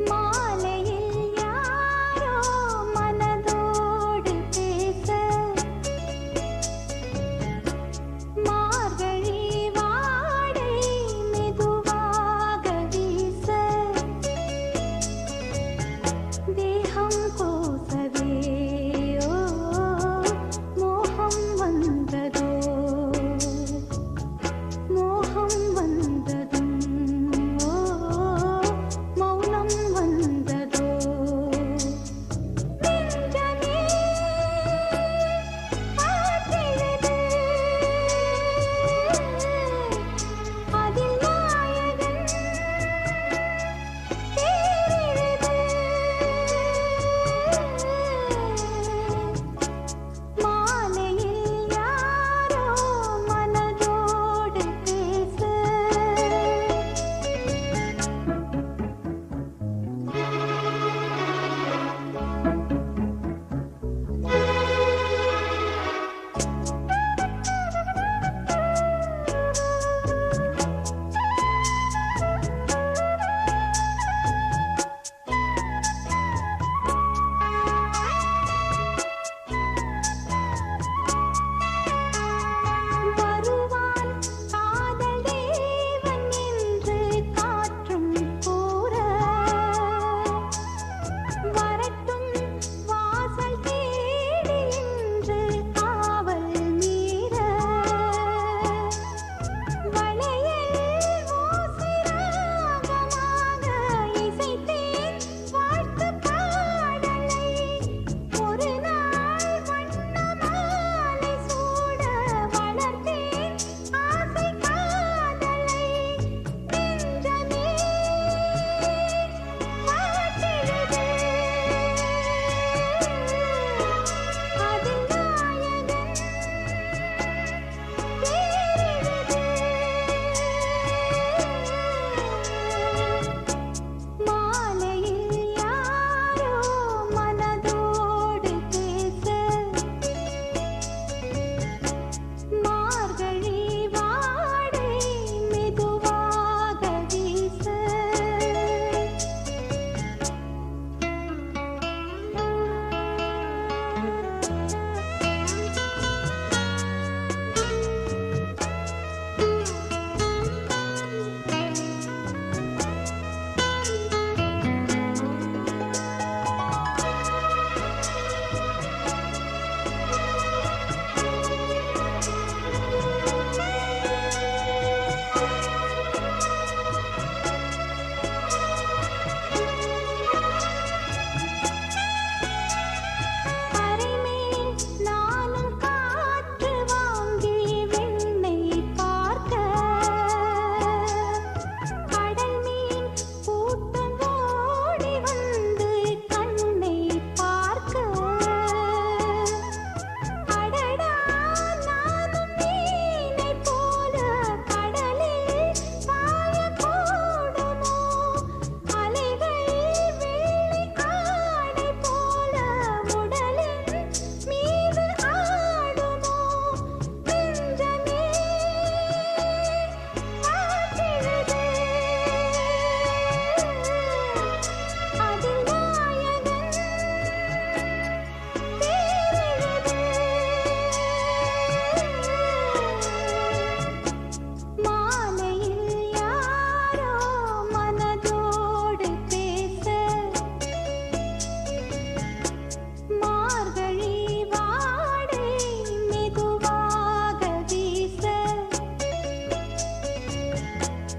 மாலையில் யாரோ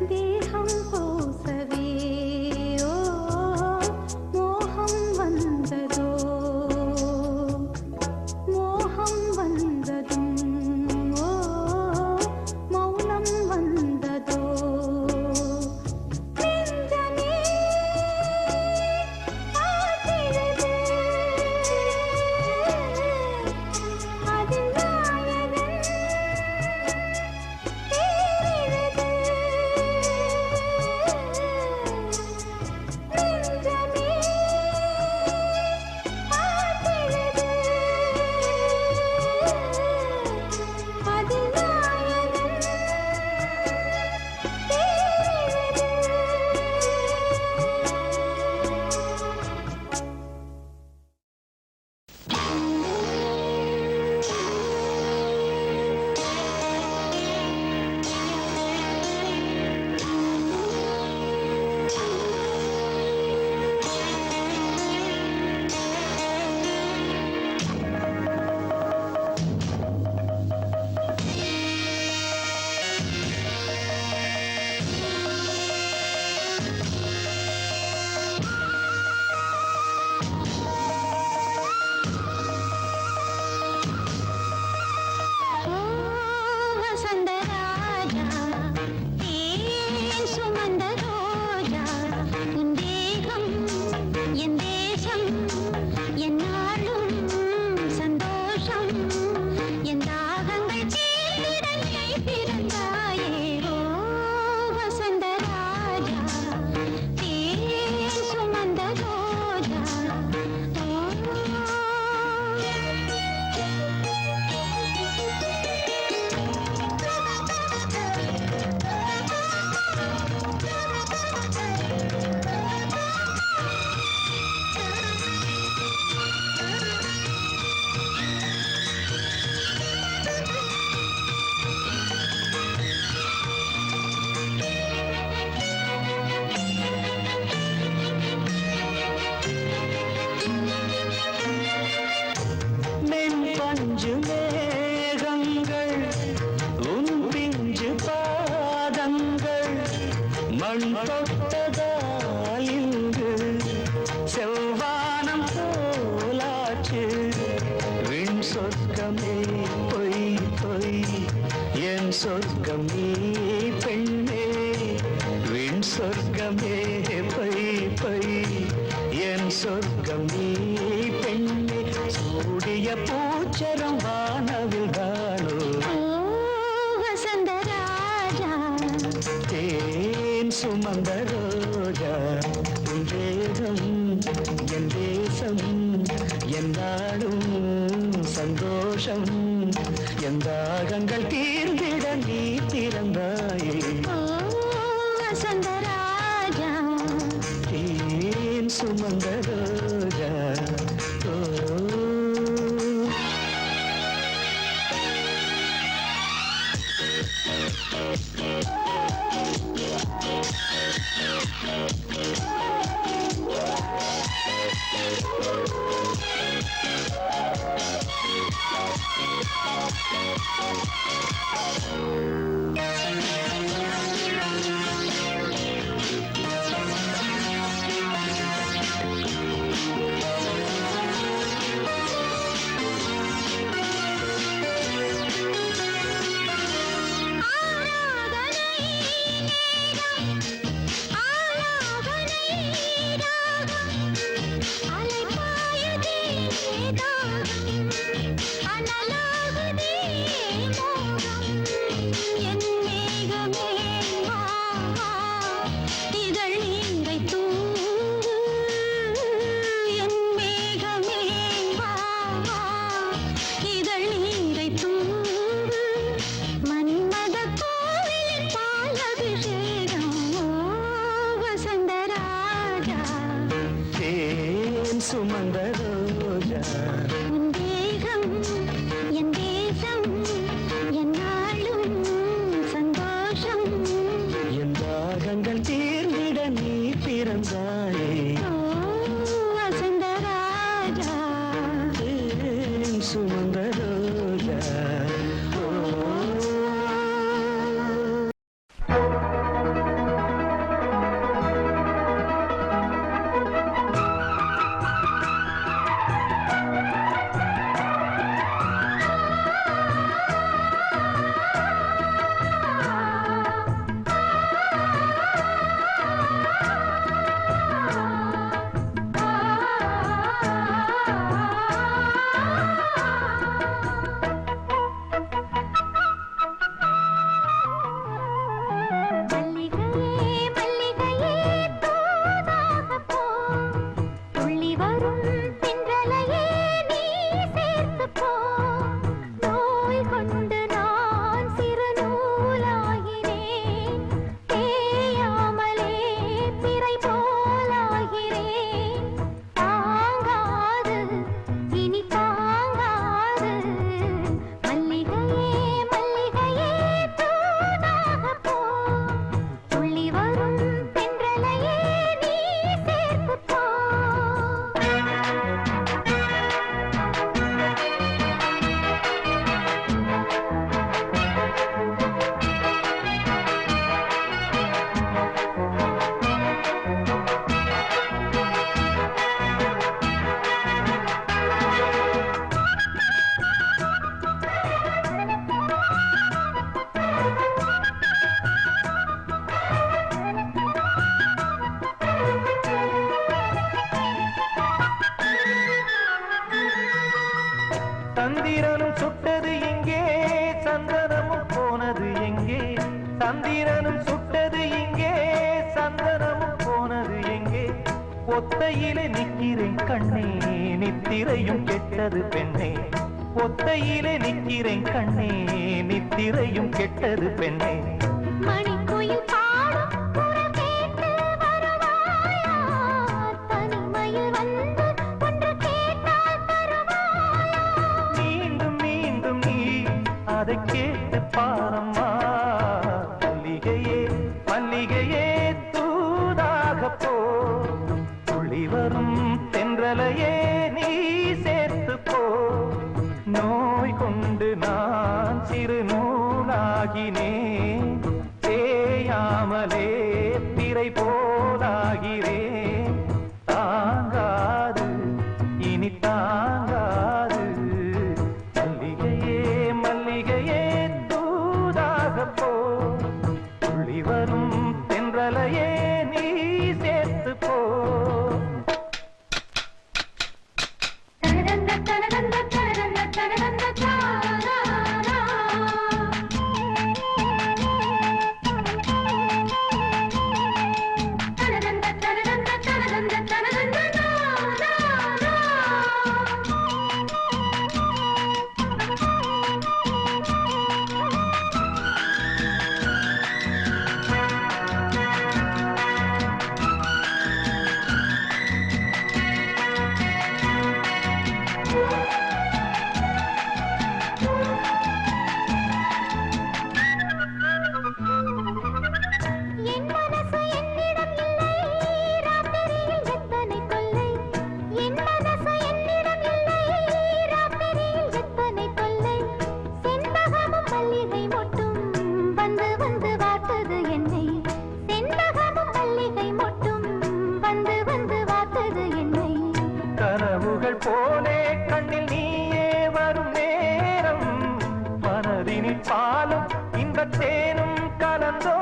தேகம் பூசவே ஓ மோகம் வந்ததோ மோகம் வந்ததும் ஓ மௌனம் வந்ததோ நெஞ்சமே ஆசிரது அதில் நாயகன் தேரிழுது நெஞ்சமே ஆசிரது அதில் நாயகன் ஓ வசந்தராஜா தேன் சுமந்த ரோஜா உன் தேகம் என் தேசம் என் நாளும் சந்தோஷம் என் தாகங்கள் தீர்த்திட நீ பிறந்தாயே ஓ வசந்தராஜா தேன் சுமந்த ரோஜா மென்பஞ்சு மேகங்கள் உன் பிஞ்சு பாதங்கள் மண் தொட்டதால் இங்கு செவ்வானம் போலாச்சு விண் சொர்க்கமே பொய் பொய் என் சொர்க்கம் நீ பெண்ணே விண் சொர்க்கமே பொய் பொய் என் சொர்க்கம் நீ பெண்ணே சூடிய பூச்சரம் வானவில் தானோ ஓ வசந்தராஜா தேன் சுமந்த ரோஜா உன் தேகம் என் தேசம் என் நாடும் சந்தோஷம் என் தாகங்கள் தீர்ந்திட நீ பிறந்தாயே ஓ வசந்தராஜா தேன் சுமந்த ரோஜா ஓ அனலாகுதே மோகம் சந்திரனும் சுட்டது இங்கே சந்தனமும் போனது எங்கே ஒத்தையிலே நிக்கிறேன் கண்ணே நித்திரையும் கெட்டது பெண்ணே ஒத்தையிலே நிக்கிறேன் கண்ணே நித்திரையும் கெட்டது பெண்ணே மணிக்குயில் பாடும் குரல் கேட்டு வருவாயா தனிமையில் வந்து ஒன்று கேட்டால் தருவாயா மீண்டும் மீண்டும் நீ அதை கேட்டு பாரம்மா மல்லிகையே மல்லிகையே தூதாக போ துளி வரும் தென்றலையே நீ சேர்த்து போ நோய் கொண்டு நான் சிறு நூலாகினேன் தேயாமலே திரை போலாகிறேன் தாங்காது இனி தாங்காது மல்லிகையே மல்லிகையே தூதாக போ துளி வரும் தென்றலையே நீ சேர்த்து போ என் மனசு என்னிடம் இல்லை ராத்திரியில் எத்தனை தொல்லை என் மனசு என்னிடம் இல்லை ராத்திரியில் எத்தனை தொல்லை செண்பகமும் மல்லிகை மொட்டும் வந்து வந்து வாட்டுது என்னை செண்பகமும் மல்லிகை மொட்டும் வந்து வந்து வாட்டுது என்னை கனவுகள் போலே கண்ணில் நீயே வரும் நேரம் மனதினில் பாலும் இன்பத் தேனும் கலந்தோ